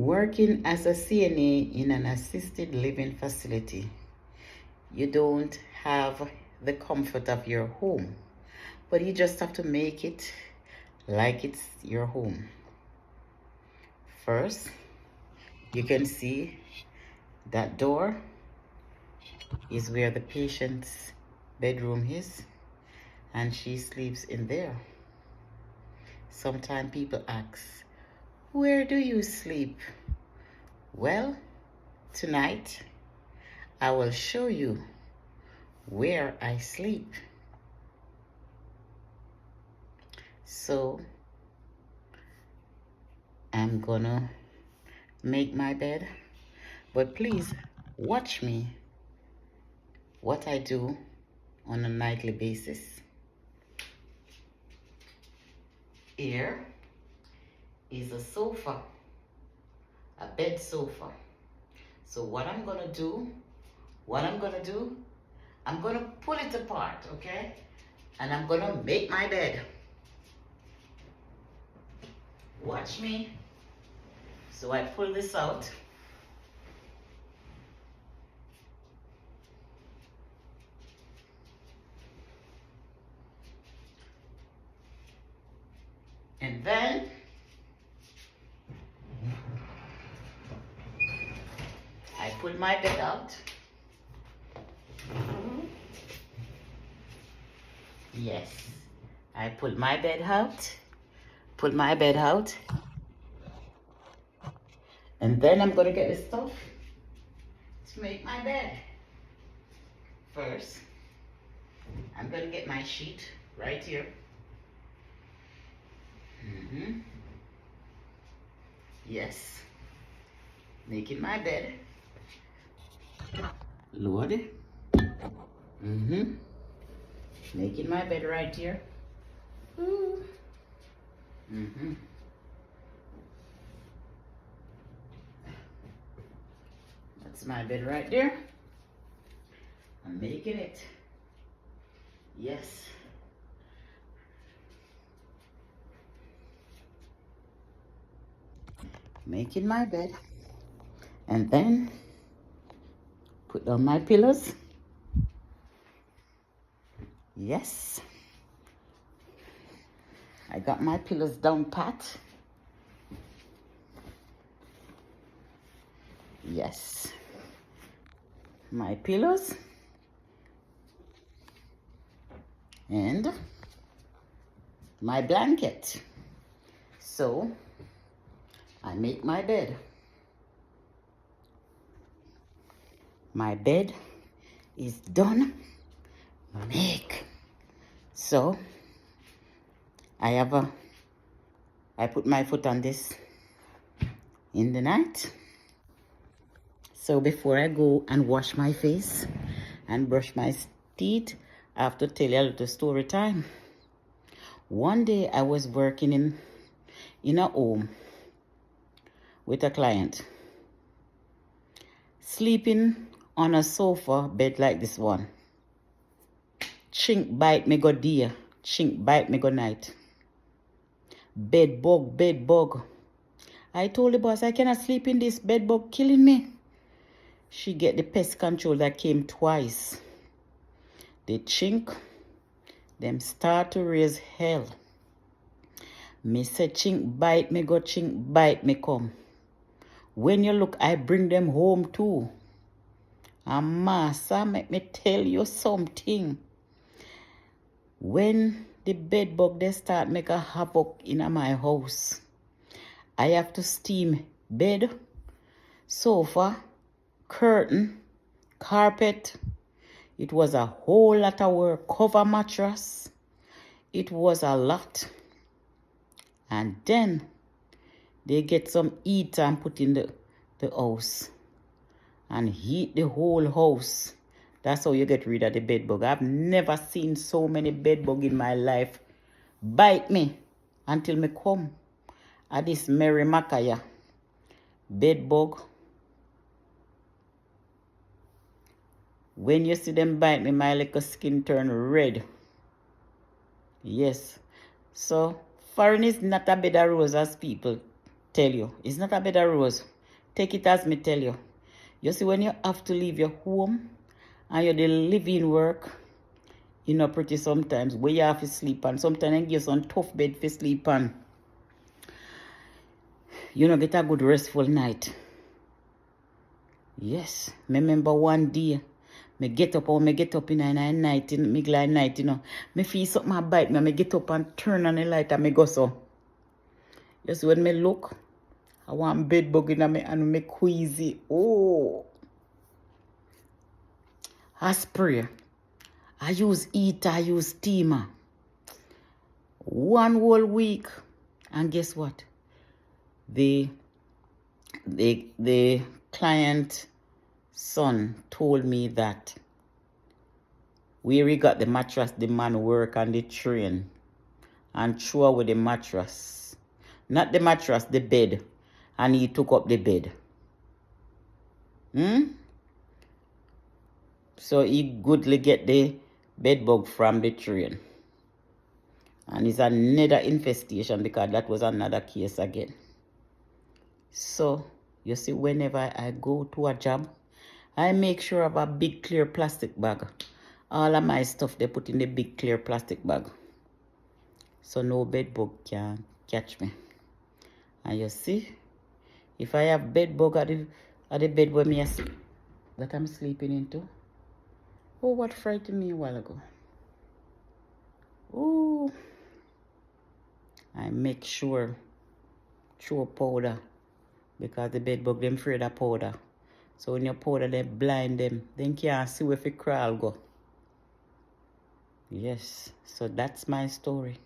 Working as a CNA in an assisted living facility, you don't have the comfort of your home, but you just have to make it like it's your home. First, you can see that door is where the patient's bedroom is, and she sleeps in there. Sometimes people ask, where do you sleep? Well, tonight I will show you where I sleep. So I'm gonna make my bed, but please watch me what I do on a nightly basis. Here is a sofa, a bed sofa. So what I'm gonna do, I'm gonna pull it apart, okay? And I'm gonna make my bed. Watch me. So I pull this out. And then I pull my bed out. Yes, I pull my bed out. Pull my bed out. And then I'm gonna get the stuff to make my bed. First, I'm gonna get my sheet right here. Yes, making my bed. Load it. Making my bed right here. That's my bed right there. I'm making it. Yes. Making my bed. And then put down my pillows. Yes. I got my pillows down pat. Yes. My pillows. And my blanket. So I make my bed. My bed is done. Make. So I put my foot on this in the night. So before I go and wash my face and brush my teeth, I have to tell you a little story time. One day I was working in a home with a client, sleeping on a sofa bed like this one. Chink bite me go day, chink bite me go night. Bed bug. I told the boss I cannot sleep in this, bed bug killing me. She get the pest control that came twice. They chink, them start to raise hell. Me say chink bite me go, chink bite me come. When you look, I bring them home too. And massa, make me tell you something. When the bed bug they start make a havoc in my house, I have to steam bed, sofa, curtain, carpet. It was a whole lot of work. Cover mattress. It was a lot. And then they get some heat and put in the house and heat the whole house. That's how you get rid of the bed bug. I've never seen so many bed bug in my life bite me until me come at this Mary Macaya bed bug. When you see them bite me, my little skin turn red. Yes. So foreign is not a bed of roses, people. tell you. It's not a bed of rose. Take it as me tell you. You see, when you have to leave your home and you do living work, you know, pretty sometimes where you have to sleep and sometimes you get some tough bed to sleep on. You know, get a good restful night. Yes. Me remember one day, me get up in the night, you know. Me feel something a bite me, me get up and turn on the light and me go so. You see, when me look, I want bed bug in me and me queasy. Oh. I spray. I use heater, I use steamer. One whole week. And guess what? The client son told me that where he got the mattress, the man work on the train and threw away the mattress. Not the mattress, the bed. And he took up the bed. So he goodly get the bed bug from the train. And it's another infestation because that was another case again. So, you see, whenever I go to a job, I make sure I have a big clear plastic bag. All of my stuff they put in the big clear plastic bag. So no bed bug can catch me. And you see, if I have bed bug at the bed where me that I'm sleeping into. Oh, what frightened me a while ago. Oh, I make sure throw powder because the bed bug them afraid of powder. So when you powder them blind them, then can't see where the crawl go. Yes, so that's my story.